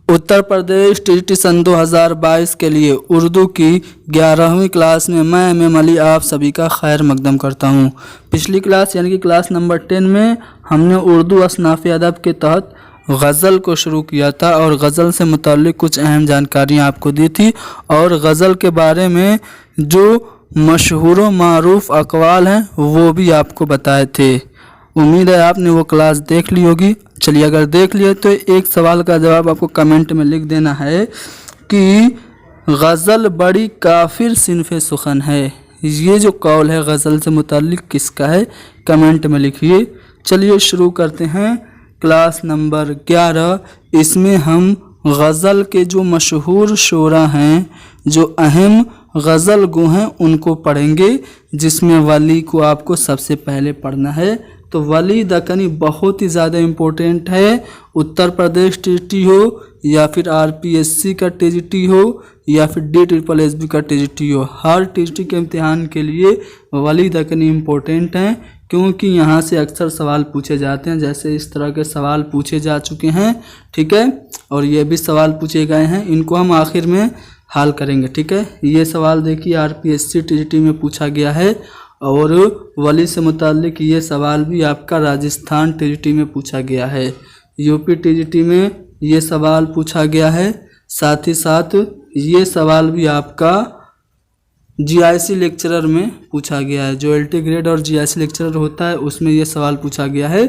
Uttar Pradesh TGT सन 2022 के लिए उर्दू की 11वीं क्लास में मैं एम अली आप सभी का खैर मकदम करता हूं। पिछली क्लास यानी कि क्लास नंबर 10 में हमने उर्दू असनाफ़ अदब के तहत गज़ल को शुरू किया था और गज़ल से मुताल्लिक़ कुछ अहम जानकारियां आपको दी थी और गज़ल के बारे में जो मशहूर व मारूफ़ अक़वाल हैं वो भी आपको बताए थे। उम्मीद है आपने वो क्लास देख ली होगी। चलिए, अगर देख लिए तो एक सवाल का जवाब आपको कमेंट में लिख देना है कि गज़ल बड़ी काफिर सिनफ़े सुखन है। ये जो कौल है गज़ल से मुताल्लिक़ किसका है, कमेंट में लिखिए। चलिए शुरू करते हैं क्लास नंबर 11। इसमें हम गज़ल के जो मशहूर शोरा हैं, जो अहम गज़ल गो हैं, उनको पढ़ेंगे, जिसमें वली को आपको सबसे पहले पढ़ना है। तो वली दक्कनी बहुत ही ज़्यादा इम्पोर्टेंट है। उत्तर प्रदेश टीजीटी हो या फिर आरपीएससी का टीजीटी हो या फिर DSSB का टीजीटी हो, हर टीजीटी के इम्तिहान के लिए वली दक्कनी इम्पोर्टेंट हैं, क्योंकि यहाँ से अक्सर सवाल पूछे जाते हैं। जैसे इस तरह के सवाल पूछे जा चुके हैं, ठीक है, और ये भी सवाल पूछे गए हैं, इनको हम आखिर में हल करेंगे, ठीक है। ये सवाल देखिए आरपीएससी टीजीटी में पूछा गया है और वली से मुताल्लिक़ ये सवाल भी आपका राजस्थान टीजीटी में पूछा गया है, यूपी टीजीटी में ये सवाल पूछा गया है, साथ ही साथ ये सवाल भी आपका जीआईसी लेक्चरर में पूछा गया है। जो एलटी ग्रेड और जीआईसी लेक्चरर होता है उसमें ये सवाल पूछा गया है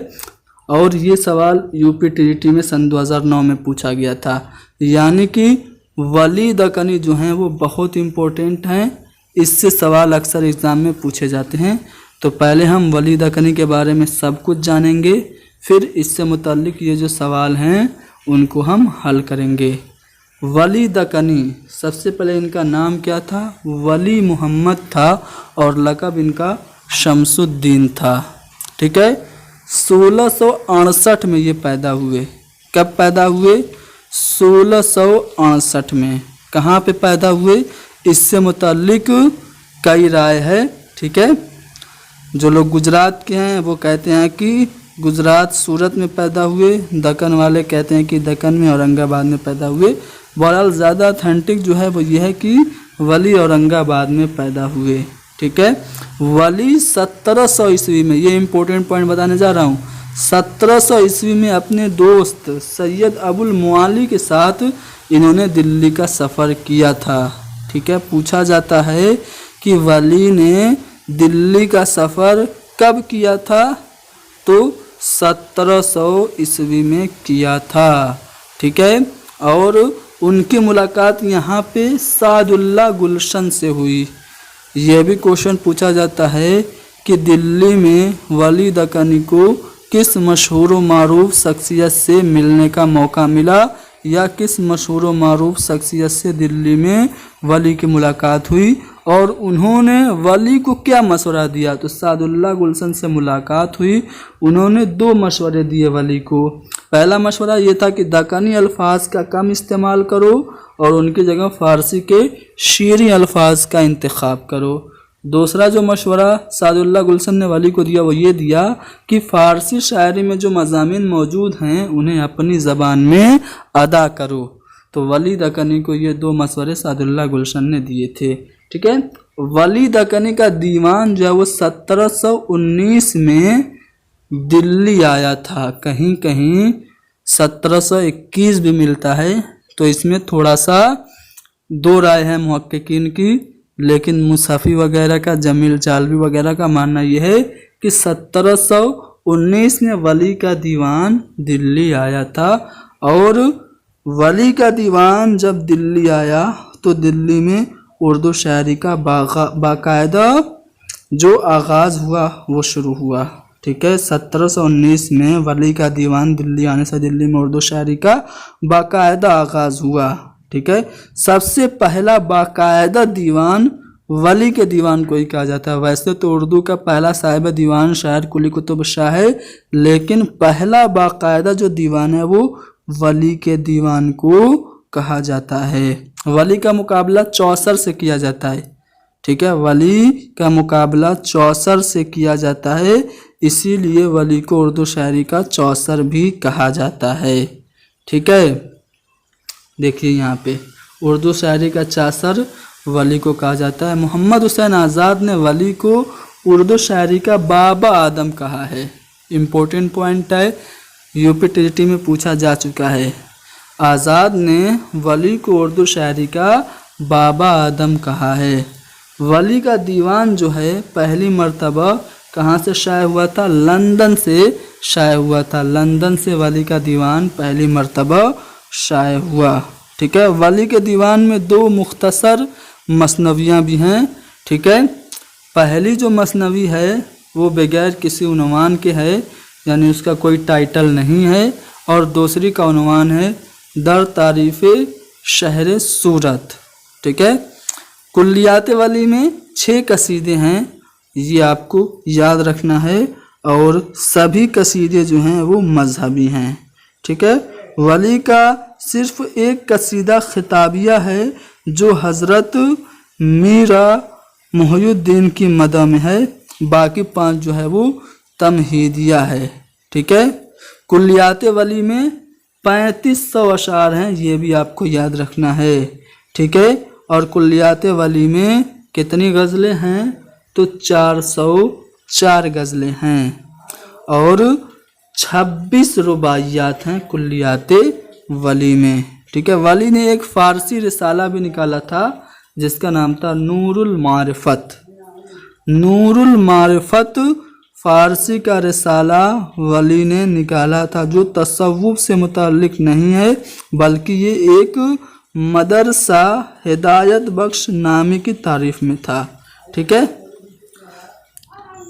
और ये सवाल यूपी टीजीटी में सन 2009 में पूछा गया था। यानी कि वली दक्कनी जो हैं वो बहुत इम्पोर्टेंट हैं, इससे सवाल अक्सर एग्ज़ाम में पूछे जाते हैं। तो पहले हम वली दक्कनी के बारे में सब कुछ जानेंगे, फिर इससे मुताल्लिक़ ये जो सवाल हैं उनको हम हल करेंगे। वली दक्कनी, सबसे पहले इनका नाम क्या था, वली मोहम्मद था और लक़ब इनका शमसुद्दीन था, ठीक है। 1668 में ये पैदा हुए। कब पैदा हुए, 1668 में। कहाँ पे पैदा हुए, इससे मुताल्लिक़ कई राय है, ठीक है। जो लोग गुजरात के हैं वो कहते हैं कि गुजरात सूरत में पैदा हुए, दक्कन वाले कहते हैं कि दक्कन में औरंगाबाद में पैदा हुए। बहरहाल ज़्यादा ऑथेंटिक जो है वो ये है कि वली औरंगाबाद में पैदा हुए, ठीक है। वली 1700 ईस्वी में, ये इंपॉर्टेंट पॉइंट बताने जा रहा हूँ, 1700 ईस्वी में अपने दोस्त सैयद अबुल मुआली के साथ इन्होंने दिल्ली का सफ़र किया था, ठीक है। पूछा जाता है कि वली ने दिल्ली का सफ़र कब किया था, तो 1700 ईस्वी में किया था, ठीक है। और उनकी मुलाकात यहाँ पे सादुल्ला गुलशन से हुई। यह भी क्वेश्चन पूछा जाता है कि दिल्ली में वली दक्कनी को किस मशहूर व मारूफ शख्सियत से मिलने का मौका मिला, या किस मशहूर व मारूफ शख्सियत से दिल्ली में वली की मुलाकात हुई और उन्होंने वली को क्या मशवरा दिया। तो सादुल्ला गुलशन से मुलाकात हुई, उन्होंने 2 मशवरे दिए वली को। पहला मशवरा ये था कि दक्कनी अल्फाज का कम इस्तेमाल करो और उनकी जगह फ़ारसी के शीरी अल्फाज का इंतखाब करो। दूसरा जो मशवरा सादुल्ला गुलशन ने वली को दिया वो ये दिया कि फ़ारसी शायरी में जो मज़ामीन मौजूद हैं उन्हें अपनी ज़बान में अदा करो। तो वली दक्कनी को ये 2 मशवरे सादुल्ला गुलशन ने दिए थे, ठीक है। वली दक्कनी का दीवान जो है वो 1719 में दिल्ली आया था। कहीं कहीं 1721 भी मिलता है, तो इसमें थोड़ा सा 2 राय है मुहक्किकीन की, लेकिन मुसफ़ी वगैरह का, जमील जालवी वगैरह का मानना यह है कि 1719 में वली का दीवान दिल्ली आया था। और वली का दीवान जब दिल्ली आया तो दिल्ली में उर्दू शायरी का बाकायदा जो आगाज़ हुआ वो शुरू हुआ, ठीक है। 1719 में वली का दीवान दिल्ली आने से दिल्ली में उर्दू शायरी का बाकायदा आगाज़ हुआ, ठीक है। सबसे पहला बाकायदा दीवान वली के दीवान को ही कहा जाता है। वैसे तो उर्दू का पहला साहिब दीवान शायर कुली कुतुब शाह है, लेकिन पहला बाकायदा जो दीवान है वो वली के दीवान को कहा जाता है। वली का मुकाबला चौसर से किया जाता है, ठीक है। वली का मुकाबला चौसर से किया जाता है, इसीलिए वली को उर्दू शायरी का चौसर भी कहा जाता है, ठीक है। देखिए यहाँ पे उर्दू शायरी का चासर वली को कहा जाता है। मोहम्मद हुसैन आज़ाद ने वली को उर्दू शायरी का बाबा आदम कहा है। इम्पोर्टेंट पॉइंट है, यूपी टीजीटी में पूछा जा चुका है। आज़ाद ने वली को उर्दू शायरी का बाबा आदम कहा है। वली का दीवान जो है पहली मर्तबा कहाँ से शाये हुआ था? लंदन से शाये हुआ था। लंदन से वली का दीवान पहली मर्तबा शाये हुआ। ठीक है, वली के दीवान में 2 मुख्तसर मसनवियाँ भी हैं। ठीक है, पहली जो मसनवी है वो बगैर किसी उन्वान के है, यानी उसका कोई टाइटल नहीं है, और दूसरी का उन्वान है दर तारीफ़ शहर सूरत। ठीक है, कुल्लियात वली में 6 कसीदे हैं, ये आपको याद रखना है, और सभी कसीदे जो हैं वो मजहबी हैं। ठीक है, वली का सिर्फ एक कसीदा खिताबिया है जो हज़रत मीरा मुहियुद्दीन की मदह में है, बाकी 5 जो है वो तमहीदिया है। ठीक है, कुल्लियात वली में 3500 अशार हैं, ये भी आपको याद रखना है। ठीक है, और कुल्लियात वली में कितनी गज़लें हैं? तो 404 गज़लें हैं, और 26 रुबाइयात हैं कुल्लियात वली में। ठीक है, वली ने एक फ़ारसी रिसाला भी निकाला था जिसका नाम था नूरुल मारिफत। नूरुल मारिफत फ़ारसी का रिसाला वली ने निकाला था, जो तसव्वुफ़ से मुताल्लिक़ नहीं है, बल्कि ये एक मदरसा हिदायत बख्श नामे की तारीफ़ में था। ठीक है,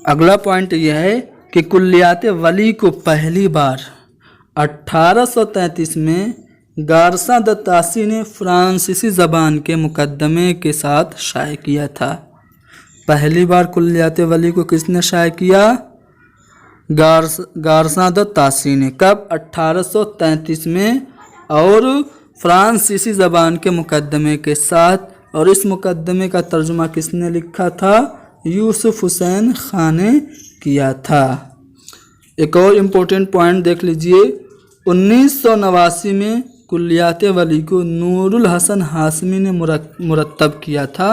अगला पॉइंट यह है कि कुल्लियात वली को पहली बार 1833 में गारसा द तासी ने फ्रांसीसी ज़बान के मुकदमे के साथ शाये किया था। पहली बार कुल्लियात वली को किसने शाये किया? गारसा द तासी ने। कब? 1833 में, और फ्रांसीसी ज़बान के मुकदमे के साथ। और इस मुकदमे का तर्जुमा किसने लिखा था? यूसुफ हुसैन खान ने किया था। एक और इम्पोर्टेंट पॉइंट देख लीजिए, 1989 में कुल्लियात वली को नूरुल हसन हाशमी ने मुरत्तब किया था।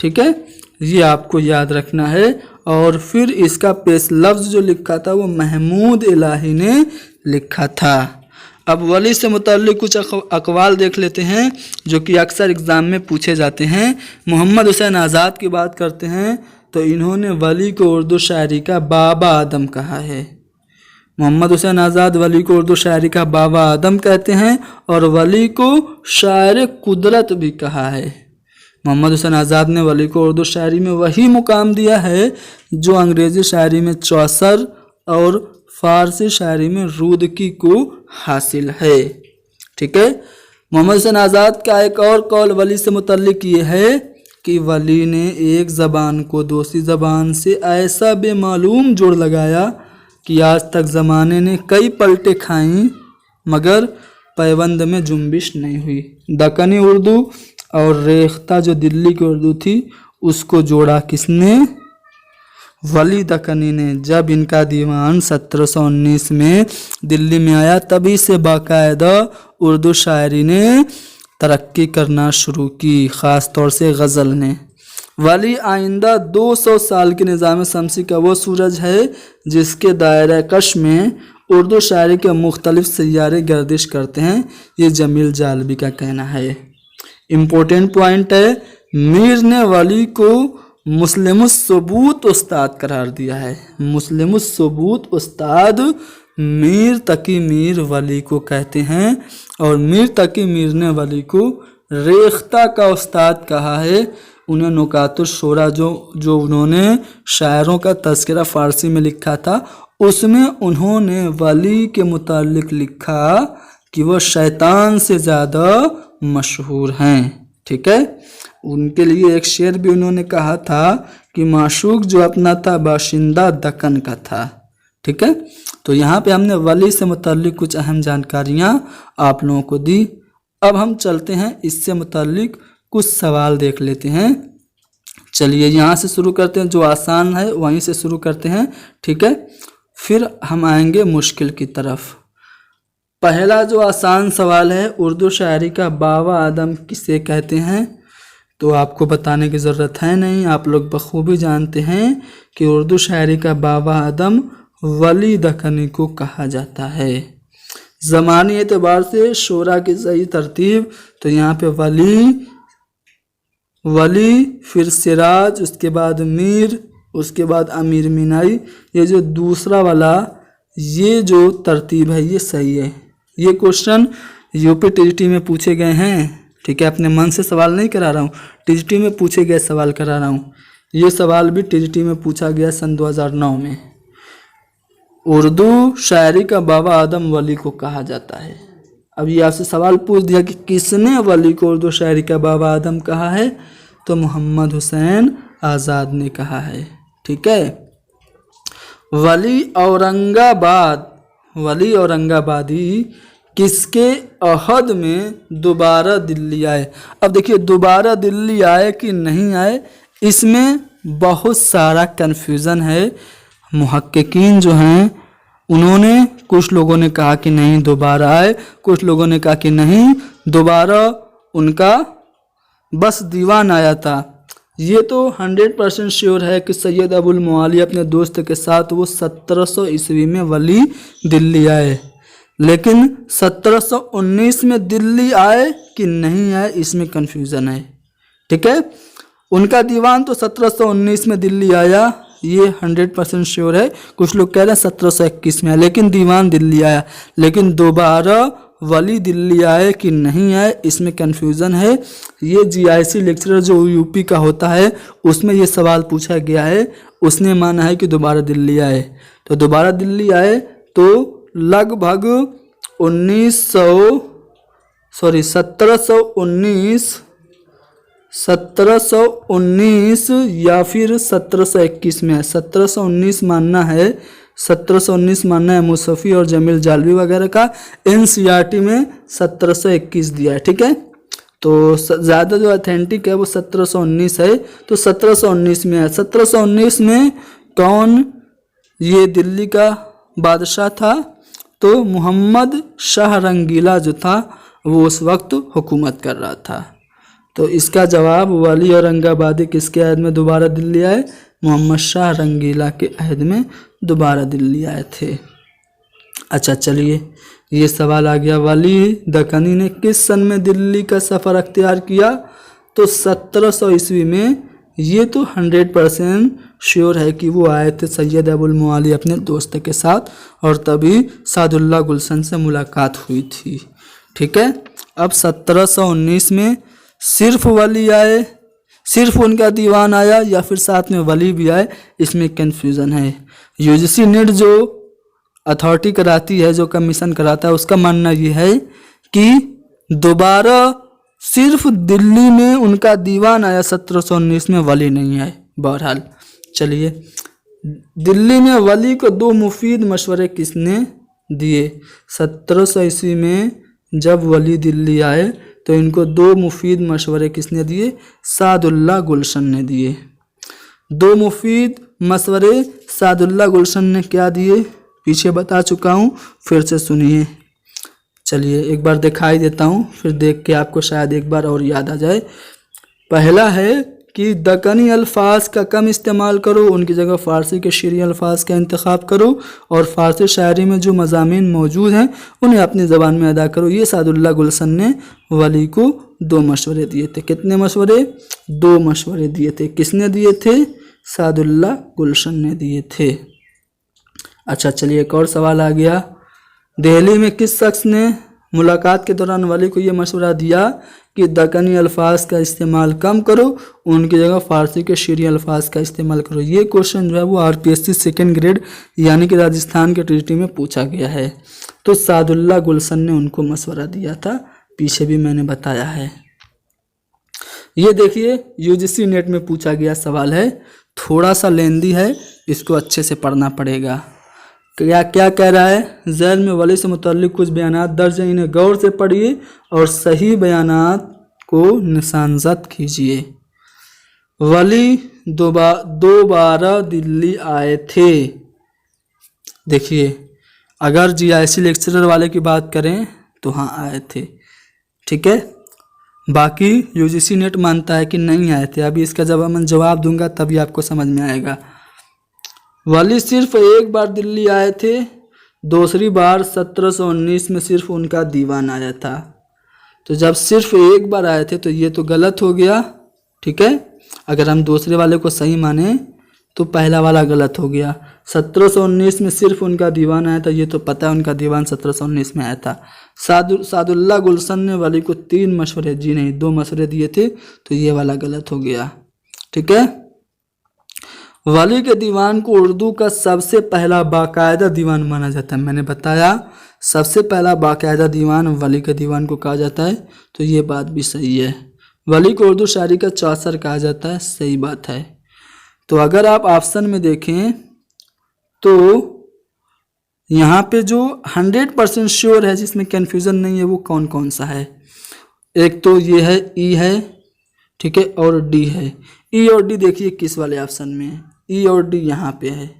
ठीक है, ये आपको याद रखना है। और फिर इसका पेश लफ्ज़ जो लिखा था वो महमूद इलाही ने लिखा था। अब वली से मुताल्लिक़ कुछ अक़वाल देख लेते हैं जो कि अक्सर एग्ज़ाम में पूछे जाते हैं। मोहम्मद हुसैन आज़ाद की बात करते हैं तो इन्होंने वली को उर्दू शायरी का बाबा आदम कहा है। मोहम्मद हुसैन आज़ाद वली को उर्दू शायरी का बाबा आदम कहते हैं, और वली को शायर कुदरत भी कहा है। मोहम्मद हुसैन आज़ाद ने वली को उर्दू शायरी में वही मुकाम दिया है जो अंग्रेज़ी शायरी में चौसर और फ़ारसी शायरी में रूदकी को हासिल है। ठीक है, मोहम्मद हुसैन आज़ाद का एक और कौल वली से मुतल्लिक़ ये है कि वली ने एक ज़बान को दूसरी ज़बान से ऐसा बेमालूम जोड़ लगाया कि आज तक ज़माने ने कई पलटे खाईं मगर पैबंद में जुम्बिश नहीं हुई। दक्कनी उर्दू और रेख्ता जो दिल्ली की उर्दू थी उसको जोड़ा किसने? वली दक्कनी ने। जब इनका दीवान 1719 में दिल्ली में आया तभी से बाकायदा उर्दू शायरी ने तरक्की करना शुरू की, ख़ास तौर से गज़ल ने। वली आइंदा 200 साल के निज़ाम शमसी का वो सूरज है जिसके दायरा कश में उर्दू शायरी के मुख्तलिफ सैयारे गर्दिश करते हैं, ये जमील जालबी का कहना है। इम्पोर्टेंट पॉइंट है, मीर ने वली को मुस्लिमुस सबूत उस्ताद करार दिया है। मुस्लिमुस सबूत उस्ताद मीर तकी मीर वली को कहते हैं, और मीर तकी मीर ने वली को रेख्ता का उस्ताद कहा है। उन्हें नुकातुश शोरा जो उन्होंने शायरों का तज़किरा फ़ारसी में लिखा था उसमें उन्होंने वली के मुतालिक लिखा कि वह शैतान से ज़्यादा मशहूर हैं। ठीक है, उनके लिए एक शेर भी उन्होंने कहा था कि माशूक जो अपना था बाशिंदा दक्कन का था। ठीक है, तो यहाँ पे हमने वली से मुताल्लिक़ कुछ अहम जानकारियाँ आप लोगों को दी। अब हम चलते हैं इससे मुताल्लिक़ कुछ सवाल देख लेते हैं। चलिए यहाँ से शुरू करते हैं, जो आसान है वहीं से शुरू करते हैं। ठीक है, फिर हम आएंगे मुश्किल की तरफ। पहला जो आसान सवाल है, उर्दू शायरी का बाबा आदम किसे कहते हैं? तो आपको बताने की ज़रूरत है नहीं, आप लोग बखूबी जानते हैं कि उर्दू शायरी का बाबा आदम वली दक्कनी को कहा जाता है। ज़मानी एतबार से शोरा की सही तरतीब, तो यहाँ पे वली, फिर सिराज, उसके बाद मीर, उसके बाद अमीर मीनाई। ये जो दूसरा वाला ये जो तरतीब है ये सही है। ये क्वेश्चन यूपी टीजीटी में पूछे गए हैं, ठीक है, अपने मन से सवाल नहीं करा रहा हूँ, टीजीटी में पूछे गए सवाल करा रहा हूँ। ये सवाल भी टीजीटी में पूछा गया सन 2009 में। उर्दू शायरी का बाबा आदम वली को कहा जाता है। अब ये आपसे सवाल पूछ दिया कि किसने वली को उर्दू शायरी का बाबा आदम कहा है, तो मोहम्मद हुसैन आज़ाद ने कहा है, ठीक है। वली औरंगाबादी किसके अहद में दोबारा दिल्ली आए? अब देखिए, दोबारा दिल्ली आए कि नहीं आए, इसमें बहुत सारा कन्फ्यूज़न है। मुहक्किकीन जो हैं उन्होंने, कुछ लोगों ने कहा कि नहीं दोबारा आए, कुछ लोगों ने कहा कि नहीं दोबारा उनका बस दीवान आया था। ये तो 100% श्योर है कि सैयद अबुल मुआली अपने दोस्त के साथ वो 1700 ईस्वी में वली दिल्ली आए, लेकिन 1719 में दिल्ली आए कि नहीं आए इसमें कन्फ्यूज़न है, ठीक है। उनका दीवान तो 1719 में दिल्ली आया, ये 100% श्योर है। कुछ लोग कह रहे हैं 1721 में, लेकिन दीवान दिल्ली आया। लेकिन दोबारा वली दिल्ली आए कि नहीं आए इसमें कन्फ्यूज़न है। ये जीआईसी लेक्चरर जो यूपी का होता है उसमें ये सवाल पूछा गया है, उसने माना है कि दोबारा दिल्ली आए। तो दोबारा दिल्ली आए तो लगभग 1719 या फिर 1721 में है। 1719 मानना है, 1719 मानना है मुसफ़ी और जमील जालवी वगैरह का। एनसीईआरटी में 1721 दिया है, ठीक है। तो ज़्यादा जो ऑथेंटिक है वो 1719 है, तो 1719 में है। 1719 में कौन ये दिल्ली का बादशाह था? तो मोहम्मद शाह रंगीला जो था वो उस वक्त हुकूमत कर रहा था। तो इसका जवाब वली औरंगाबादी किसके अहद में दोबारा दिल्ली आए? मोहम्मद शाह रंगीला के अहद में दोबारा दिल्ली आए थे। अच्छा चलिए, ये सवाल आ गया, वली दक्कनी ने किस सन में दिल्ली का सफ़र अख्तियार किया? तो 1700 ईस्वी में। ये तो 100% श्योर है कि वो आए थे सैयद अबुल मुआली अपने दोस्त के साथ, और तभी सादुल्लाह गुलशन से मुलाकात हुई थी, ठीक है। अब 1719 में सिर्फ वली आए, सिर्फ उनका दीवान आया, या फिर साथ में वली भी आए, इसमें कन्फ्यूज़न है। यूजीसी नेट जो अथॉरिटी कराती है, जो कमीशन कराता है, उसका मानना ये है कि दोबारा सिर्फ दिल्ली में उनका दीवान आया, 1719 में वली नहीं आए। बहरहाल चलिए, दिल्ली में वली को 2 मुफीद मशवरे किसने दिए? 1700 ईस्वी में जब वली दिल्ली आए तो इनको 2 मुफीद मशवरे किसने दिए? सादुल्लाह गुलशन ने दिए। 2 मुफीद मशवरे सादुल्लाह गुलशन ने क्या दिए पीछे बता चुका हूँ, फिर से सुनिए। चलिए एक बार दिखाई देता हूँ, फिर देख के आपको शायद एक बार और याद आ जाए। पहला है कि दक्कनी अल्फाज का कम इस्तेमाल करो, उनकी जगह फ़ारसी के शेरी अल्फाज का इंतखाब करो, और फ़ारसी शायरी में जो मज़ामीन मौजूद हैं उन्हें अपनी ज़बान में अदा करो। ये सादुल्लाह गुलशन ने वली को 2 मशवरे दिए थे। कितने मशवरे? 2 मशवरे दिए थे। किसने दिए थे? सादुल्लाह गुलशन ने दिए थे। अच्छा चलिए, एक और सवाल आ गया। दिल्ली में किस शख्स ने मुलाकात के दौरान वली को ये मशवरा दिया कि दक्कनी अल्फाज का इस्तेमाल कम करो, उनकी जगह फ़ारसी के शेरी अल्फाज का इस्तेमाल करो? ये क्वेश्चन जो है वो आरपीएससी 2nd ग्रेड यानी कि राजस्थान के टीजीटी में पूछा गया है। तो सादुल्लाह गुलशन ने उनको मशवरा दिया था, पीछे भी मैंने बताया है। ये देखिए यूजीसी नेट में पूछा गया सवाल है, थोड़ा सा लेंदी है, इसको अच्छे से पढ़ना पड़ेगा। क्या क्या कह रहा है? ज़ैल में वली से मुतल्लिक़ कुछ बयानात दर्ज हैं, इन्हें गौर से पढ़िए और सही बयानात को निशानज़द कीजिए। वली दोबारा दिल्ली आए थे। देखिए अगर जीआईसी लेक्चरर वाले की बात करें तो हाँ आए थे, ठीक है। बाकी यूजीसी नेट मानता है कि नहीं आए थे। अभी इसका जब मैं जवाब दूंगा तभी आपको समझ में आएगा। वली सिर्फ एक बार दिल्ली आए थे, दूसरी बार 1719 में सिर्फ उनका दीवान आया था। तो जब सिर्फ एक बार आए थे तो ये तो गलत हो गया, ठीक है। अगर हम दूसरे वाले को सही माने तो पहला वाला गलत हो गया। 1719 में सिर्फ उनका दीवान आया था, ये तो पता है उनका दीवान 1719 में आया था। सादुल्ला गुलशन ने वली को 3 मशवरे, जी नहीं 2 मशवरे दिए थे, तो ये वाला गलत हो गया, ठीक है। वली के दीवान को उर्दू का सबसे पहला बाकायदा दीवान माना जाता है। मैंने बताया सबसे पहला बाकायदा दीवान वली के दीवान को कहा जाता है, तो ये बात भी सही है। वली को उर्दू शायरी का चौसर कहा जाता है, सही बात है। तो अगर आप ऑप्शन में देखें तो यहाँ पे जो 100% श्योर है, जिसमें कन्फ्यूज़न नहीं है, वो कौन कौन सा है। एक तो ये है ई है, ठीक है, और डी है। ई और डी देखिए किस वाले ऑप्शन में है। ई और डी यहाँ पे है,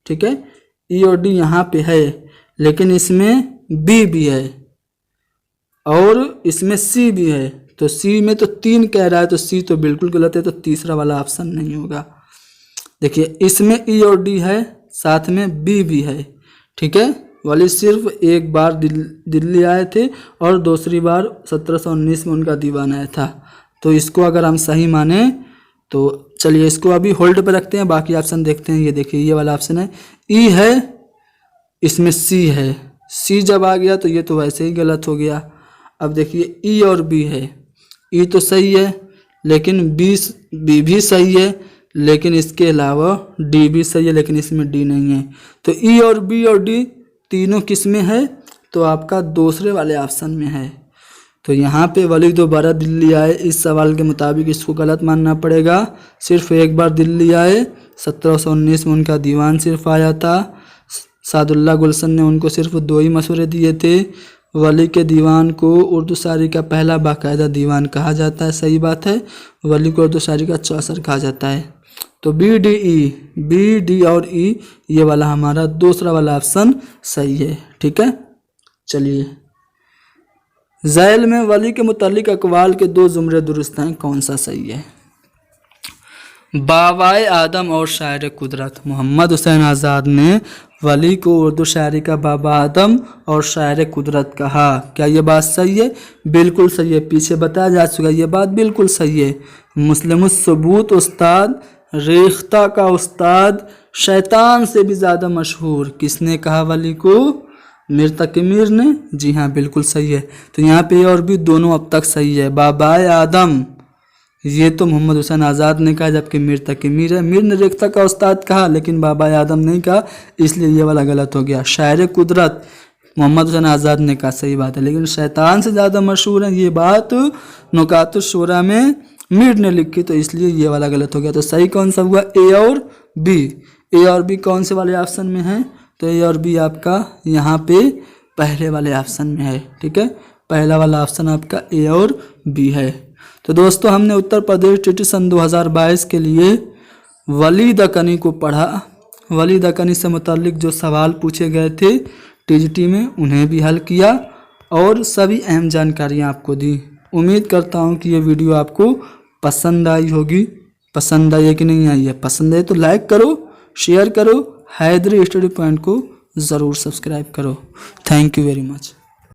ठीक है, ई और डी यहाँ पे है, लेकिन इसमें बी भी है और इसमें सी भी है। तो सी में तो 3 कह रहा है, तो सी तो बिल्कुल गलत है, तो तीसरा वाला ऑप्शन नहीं होगा। देखिए इसमें ई और डी है, साथ में बी भी है, ठीक है। वली सिर्फ एक बार दिल्ली आए थे और दूसरी बार 1719 में उनका दीवान आया था। तो इसको अगर हम सही माने तो चलिए इसको अभी होल्ड पे रखते हैं, बाकी ऑप्शन देखते हैं। ये देखिए ये वाला ऑप्शन है, ई है, इसमें सी है। सी जब आ गया तो ये तो वैसे ही गलत हो गया। अब देखिए ई और बी है, ई तो सही है, लेकिन बी भी सही है, लेकिन इसके अलावा डी भी सही है, लेकिन इसमें डी नहीं है। तो ई और बी और डी तीनों किस में है, तो आपका दूसरे वाले ऑप्शन में है। तो यहाँ पे वली दोबारा दिल्ली आए, इस सवाल के मुताबिक इसको गलत मानना पड़ेगा। सिर्फ एक बार दिल्ली आए, 1719 में उनका दीवान सिर्फ आया था। सादुल्ला गुलशन ने उनको सिर्फ 2 ही मशवरे दिए थे। वली के दीवान को उर्दू शायरी का पहला बाकायदा दीवान कहा जाता है, सही बात है। वली को उर्दू शायरी का चौसर कहा जाता है। तो बी डी और ई ये वाला हमारा दूसरा वाला ऑप्शन सही है, ठीक है। चलिए ज़ैल में वली के मुतालिक अकवाल के 2 जुमरे दुरुस्त हैं, कौन सा सही है। बाबाए आदम और शायर कुदरत। मोहम्मद हुसैन आज़ाद ने वली को उर्दू शायरी का बाबा आदम और शायर कुदरत कहा। क्या ये बात सही है? बिल्कुल सही है, पीछे बताया जा चुका, ये बात बिल्कुल सही है। मुस्लिमुस सबूत उस्ताद, रेख्ता का उस्ताद, शैतान से भी ज़्यादा मशहूर, किसने कहा वली को? मीर तकी मीर ने। जी हाँ बिल्कुल सही है। तो यहाँ पे और भी दोनों अब तक सही है। बाबाए आदम ये तो मोहम्मद हुसैन आज़ाद ने कहा, जबकि मीर तकी मीर है। मीर ने रेख्ता का उस्ताद कहा, लेकिन बाबाए आदम नहीं कहा, इसलिए ये वाला गलत हो गया। शायर कुदरत मोहम्मद हुसैन आज़ाद ने कहा, सही बात है, लेकिन शैतान से ज़्यादा मशहूर है, ये बात नुकातुश शूरा में मीर ने लिखी, तो इसलिए ये वाला गलत हो गया। तो सही कौन सा हुआ? ए और बी। ए और बी कौन से वाले ऑप्शन में है? तो ए और बी आपका यहाँ पे पहले वाले ऑप्शन में है, ठीक है। पहला वाला ऑप्शन आपका ए और बी है। तो दोस्तों हमने उत्तर प्रदेश टीटी सन 2022 के लिए वली दक्कनी को पढ़ा। वली दक्कनी से मुताल्लिक जो सवाल पूछे गए थे टीजीटी में, उन्हें भी हल किया और सभी अहम जानकारियाँ आपको दी। उम्मीद करता हूँ कि ये वीडियो आपको पसंद आई होगी। पसंद आई है कि नहीं आई है? पसंद है तो लाइक करो, शेयर करो, हैदरी स्टडी पॉइंट को ज़रूर सब्सक्राइब करो। Thank you very much.